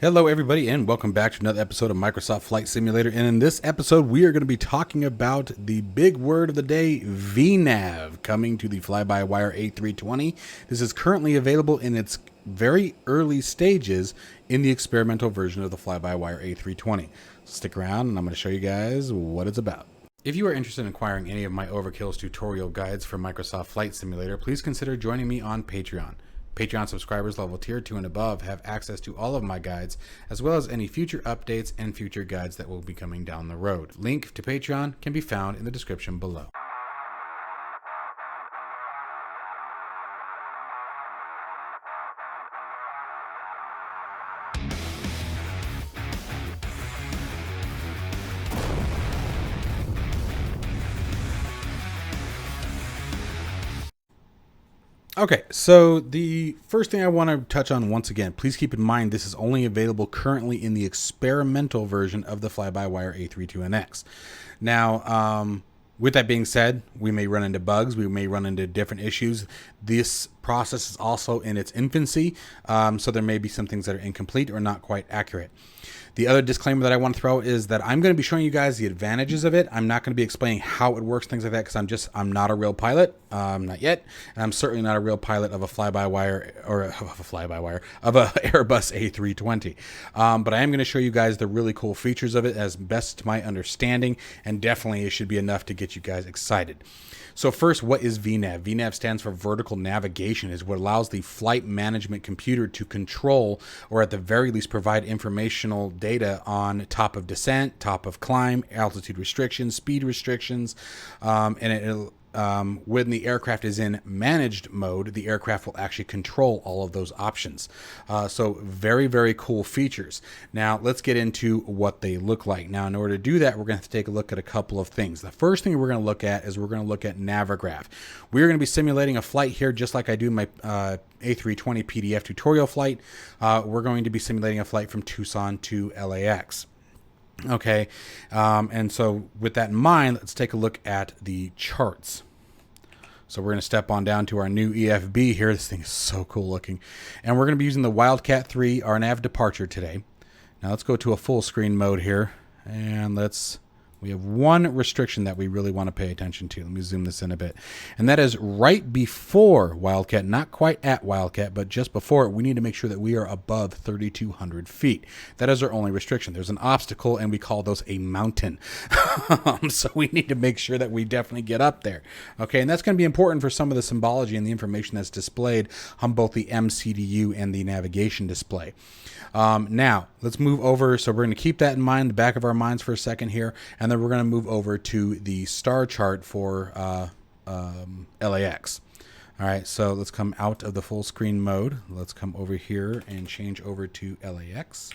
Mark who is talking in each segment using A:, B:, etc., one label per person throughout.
A: Hello everybody and welcome back to another episode of Microsoft Flight Simulator, and in this episode we are going to be talking about the big word of the day, VNAV, coming to the Flybywire A320. This is currently available in its very early stages in the experimental version of the Flybywire A320. Stick around and I'm going to show you guys what it's about. If you are interested in acquiring any of my Overkills tutorial guides for Microsoft Flight Simulator, please consider joining me on Patreon. Patreon subscribers level tier 2 and above have access to all of my guides, as well as any future updates and future guides that will be coming down the road. Link to Patreon can be found in the description below. Okay, so the first thing I want to touch on once again, please keep in mind this is only available currently in the experimental version of the Flybywire A32NX. Now, with that being said, we may run into bugs, we may run into different issues. This process is also in its infancy, so there may be some things that are incomplete or not quite accurate. The other disclaimer that I want to throw is that I'm going to be showing you guys the advantages of it. I'm not going to be explaining how it works, things like that, because I'm not a real pilot, not yet, and I'm certainly not a real pilot of a Flybywire or of an Airbus A320. But I am going to show you guys the really cool features of it as best to my understanding, and definitely it should be enough to get you guys excited. So first, what is VNAV? VNAV stands for vertical navigation. Is what allows the flight management computer to control, or at the very least provide informational data on top of descent, top of climb, altitude restrictions, speed restrictions, and when the aircraft is in managed mode, the aircraft will actually control all of those options. So very, very cool features. Now let's get into what they look like. Now, in order to do that, we're going to have to take a look at a couple of things. The first thing we're going to look at is we're going to look at Navigraph. We're going to be simulating a flight here just like I do my A320 PDF tutorial flight. We're going to be simulating a flight from Tucson to LAX. Okay, and so with that in mind, let's take a look at the charts. So we're going to step on down to our new EFB here. This thing is so cool looking. And we're going to be using the Wildcat 3 RNAV departure today. Now let's go to a full screen mode here. And we have one restriction that we really want to pay attention to. Let me zoom this in a bit. And that is right before Wildcat, not quite at Wildcat, but just before it, we need to make sure that we are above 3,200 feet. That is our only restriction. There's an obstacle, and we call those a mountain. So we need to make sure that we definitely get up there. Okay, and that's going to be important for some of the symbology and the information that's displayed on both the MCDU and the navigation display. Now, let's move over. So we're going to keep that in mind in the back of our minds for a second here, and then we're going to move over to the star chart for LAX. All right, so let's come out of the full screen mode. Let's come over here and change over to LAX.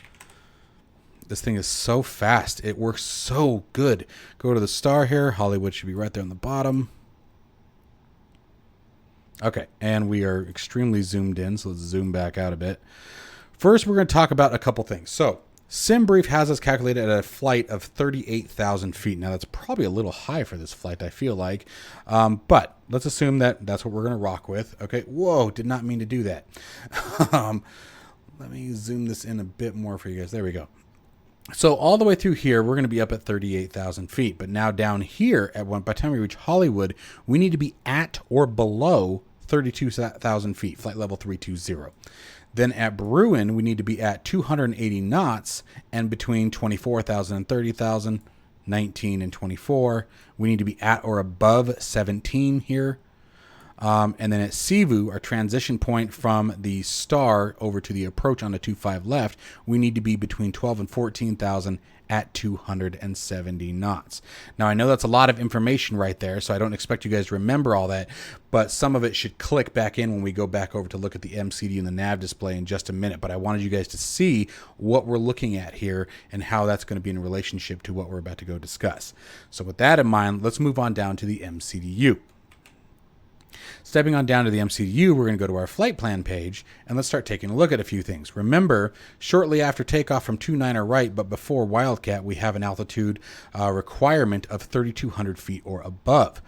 A: This thing is so fast. It works so good. Go to the star here. Hollywood should be right there on the bottom. Okay, and we are extremely zoomed in, so let's zoom back out a bit. First, we're going to talk about a couple things. So, SimBrief has us calculated at a flight of 38,000 feet. Now, that's probably a little high for this flight, I feel like. But let's assume that that's what we're going to rock with. Okay, whoa, did not mean to do that. Let me zoom this in a bit more for you guys. There we go. So all the way through here, we're going to be up at 38,000 feet. But now down here, by the time we reach Hollywood, we need to be at or below 32,000 feet, flight level 320. Then at Bruin, we need to be at 280 knots, and between 24,000 and 30,000, 19 and 24, we need to be at or above 17 here. And then at Sivu, our transition point from the star over to the approach on the 25 left, we need to be between 12 and 14,000 at 270 knots. Now, I know that's a lot of information right there, so I don't expect you guys to remember all that, but some of it should click back in when we go back over to look at the MCD and the nav display in just a minute. But I wanted you guys to see what we're looking at here and how that's going to be in relationship to what we're about to go discuss. So with that in mind, let's move on down to the MCDU. Stepping on down to the MCDU, we're going to go to our flight plan page, and let's start taking a look at a few things. Remember, shortly after takeoff from 29er right, but before Wildcat, we have an altitude requirement of 3,200 feet or above.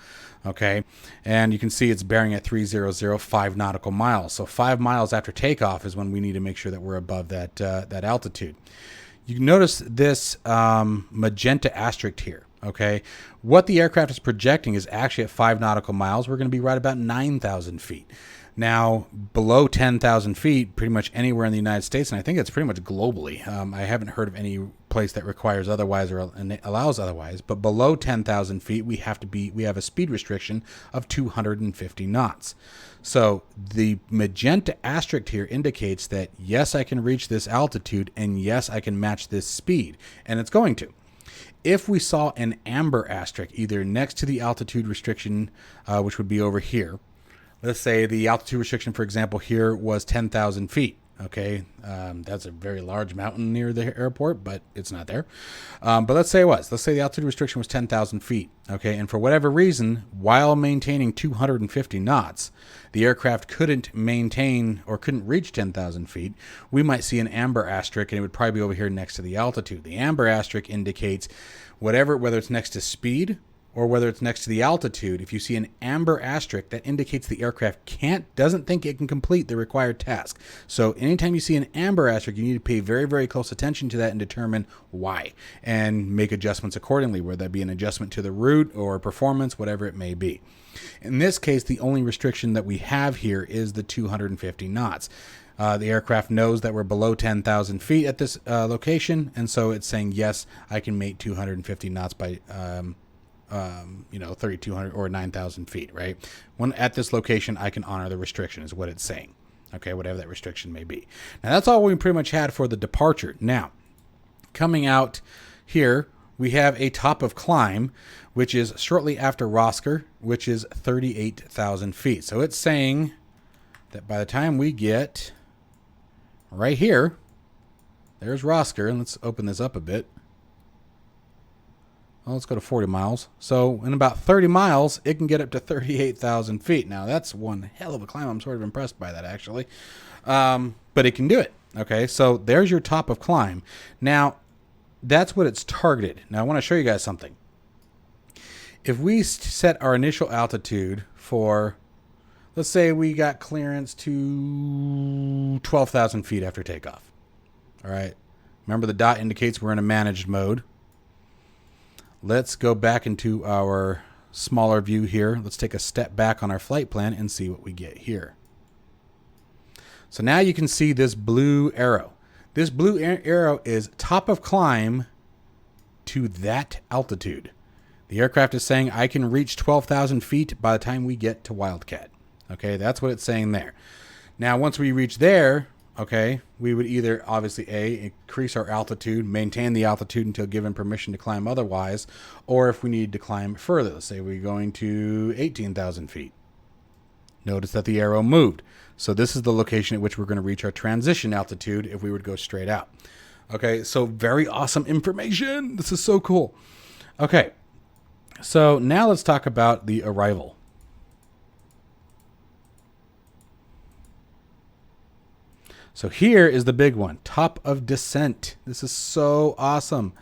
A: Okay, and you can see it's bearing at 3005 nautical miles. So 5 miles after takeoff is when we need to make sure that we're above that that altitude. You can notice this magenta asterisk here. Okay, what the aircraft is projecting is actually at 5 nautical miles. We're going to be right about 9,000 feet. Now, below 10,000 feet, pretty much anywhere in the United States, and I think it's pretty much globally. I haven't heard of any place that requires otherwise or allows otherwise. But below 10,000 feet, we have a speed restriction of 250 knots. So the magenta asterisk here indicates that yes, I can reach this altitude, and yes, I can match this speed, and it's going to. If we saw an amber asterisk either next to the altitude restriction, which would be over here, let's say the altitude restriction, for example, here was 10,000 feet. Okay, that's a very large mountain near the airport, but it's not there. But let's say it was. Let's say the altitude restriction was 10,000 feet. Okay, and for whatever reason, while maintaining 250 knots, the aircraft couldn't maintain or couldn't reach 10,000 feet. We might see an amber asterisk, and it would probably be over here next to the altitude. The amber asterisk indicates whether it's next to speed or whether it's next to the altitude. If you see an amber asterisk, that indicates the aircraft doesn't think it can complete the required task. So anytime you see an amber asterisk, you need to pay very, very close attention to that and determine why and make adjustments accordingly, whether that be an adjustment to the route or performance, whatever it may be. In this case, the only restriction that we have here is the 250 knots. The aircraft knows that we're below 10,000 feet at this location, and so it's saying, yes, I can make 250 knots by 3,200 or 9,000 feet, right? When at this location, I can honor the restriction is what it's saying. Okay, whatever that restriction may be. Now, that's all we pretty much had for the departure. Now, coming out here, we have a top of climb, which is shortly after Rosker, which is 38,000 feet. So it's saying that by the time we get right here, there's Rosker, and let's open this up a bit. Well, let's go to 40 miles. So in about 30 miles, it can get up to 38,000 feet. Now, that's one hell of a climb. I'm sort of impressed by that, actually. But it can do it. Okay, so there's your top of climb. Now, that's what it's targeted. Now, I want to show you guys something. If we set our initial altitude for, let's say we got clearance to 12,000 feet after takeoff. All right. Remember, the dot indicates we're in a managed mode. Let's go back into our smaller view here. Let's take a step back on our flight plan and see what we get here. So now you can see this blue arrow. This blue arrow is top of climb to that altitude. The aircraft is saying I can reach 12,000 feet by the time we get to Wildcat. Okay, that's what it's saying there. Now, once we reach there, okay, we would either obviously increase our altitude, maintain the altitude until given permission to climb otherwise, or if we need to climb further, let's say we're going to 18,000 feet. Notice that the arrow moved. So this is the location at which we're going to reach our transition altitude if we would go straight out. Okay, so very awesome information. This is so cool. Okay, so now let's talk about the arrival. So here is the big one, top of descent. This is so awesome.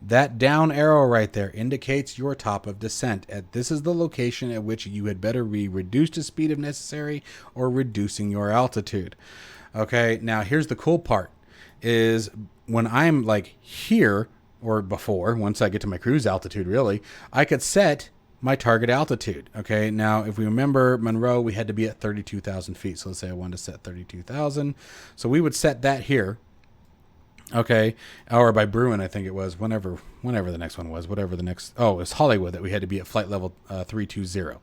A: That down arrow right there indicates your top of descent. This is the location at which you had better be reduced to speed if necessary or reducing your altitude. Okay, now here's the cool part is when I'm like here or before, once I get to my cruise altitude really, I could set my target altitude. Okay, now if we remember Monroe, we had to be at 32,000 feet. So let's say I wanted to set 32,000. So we would set that here. Okay, or by Bruin, I think it was, whenever the next one was, whatever the next, oh, it's Hollywood that we had to be at flight level 320.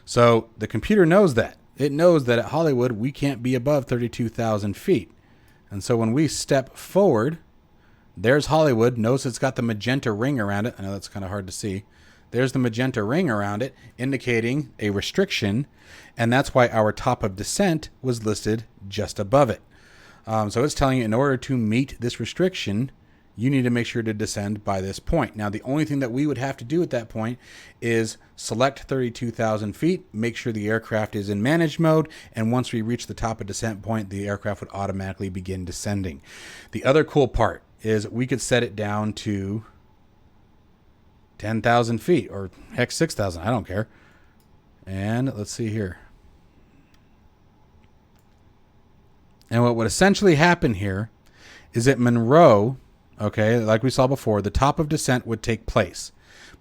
A: So the computer knows that. It knows that at Hollywood, we can't be above 32,000 feet. And so when we step forward, there's Hollywood. Notice it's got the magenta ring around it. I know that's kind of hard to see. There's the magenta ring around it, indicating a restriction, and that's why our top of descent was listed just above it. So it's telling you in order to meet this restriction, you need to make sure to descend by this point. Now, the only thing that we would have to do at that point is select 32,000 feet, make sure the aircraft is in managed mode, and once we reach the top of descent point, the aircraft would automatically begin descending. The other cool part is we could set it down to 10,000 feet, or heck, 6,000, I don't care. And let's see here. And what would essentially happen here is at Monroe, okay, like we saw before, the top of descent would take place.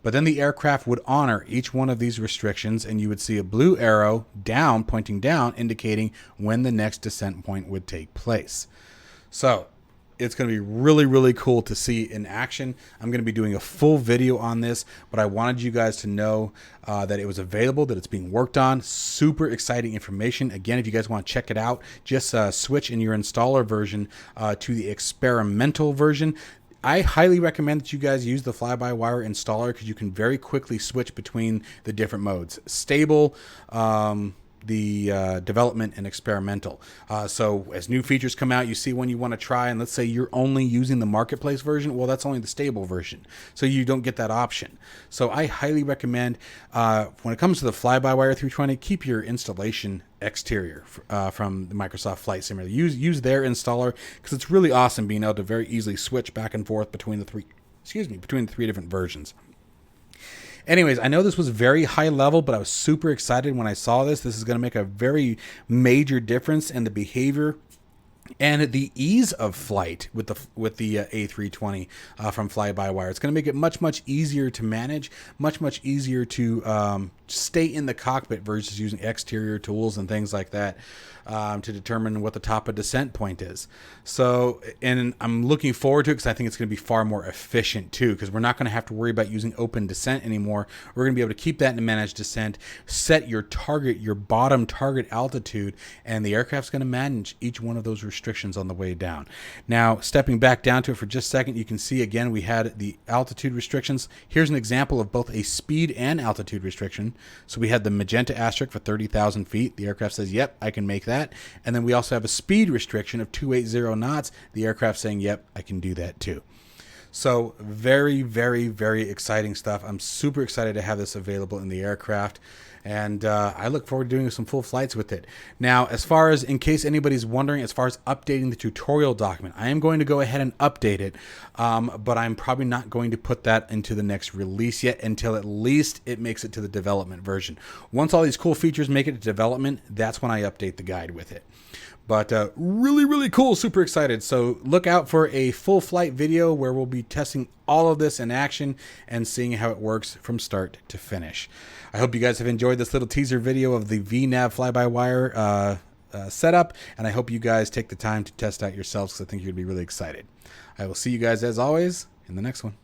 A: But then the aircraft would honor each one of these restrictions, and you would see a blue arrow down, pointing down, indicating when the next descent point would take place. So it's going to be really, really cool to see in action. I'm going to be doing a full video on this, but I wanted you guys to know that it was available, that it's being worked on. Super exciting information. Again, if you guys want to check it out, just switch in your installer version to the experimental version. I highly recommend that you guys use the Flybywire installer because you can very quickly switch between the different modes. Stable, the development, and experimental. So as new features come out, you see one you want to try, and let's say you're only using the marketplace version, well, that's only the stable version, so you don't get that option. So I highly recommend when it comes to the Flybywire 320, keep your installation exterior from the Microsoft Flight Simulator. Use their installer because it's really awesome being able to very easily switch back and forth between the three different versions. Anyways, I know this was very high level, but I was super excited when I saw this. This is going to make a very major difference in the behavior and the ease of flight with the A320 from Flybywire. It's going to make it much easier to manage, much easier to stay in the cockpit versus using exterior tools and things like that to determine what the top of descent point is. So, and I'm looking forward to it because I think it's going to be far more efficient too, because we're not going to have to worry about using open descent anymore. We're going to be able to keep that in managed descent, set your target, your bottom target altitude, and the aircraft's going to manage each one of those restrictions on the way down. Now, stepping back down to it for just a second, you can see again we had the altitude restrictions. Here's an example of both a speed and altitude restriction. So we had the magenta asterisk for 30,000 feet. The aircraft says, yep, I can make that. And then we also have a speed restriction of 280 knots. The aircraft saying, yep, I can do that too. So very exciting stuff. I'm super excited to have this available in the aircraft. And I look forward to doing some full flights with it. Now, as far as, in case anybody's wondering, as far as updating the tutorial document, I am going to go ahead and update it, but I'm probably not going to put that into the next release yet until at least it makes it to the development version. Once all these cool features make it to development, that's when I update the guide with it. But really cool, super excited. So look out for a full flight video where we'll be testing all of this in action and seeing how it works from start to finish. I hope you guys have enjoyed this little teaser video of the VNAV Flybywire setup, and I hope you guys take the time to test out yourselves because I think you'd be really excited. I will see you guys, as always, in the next one.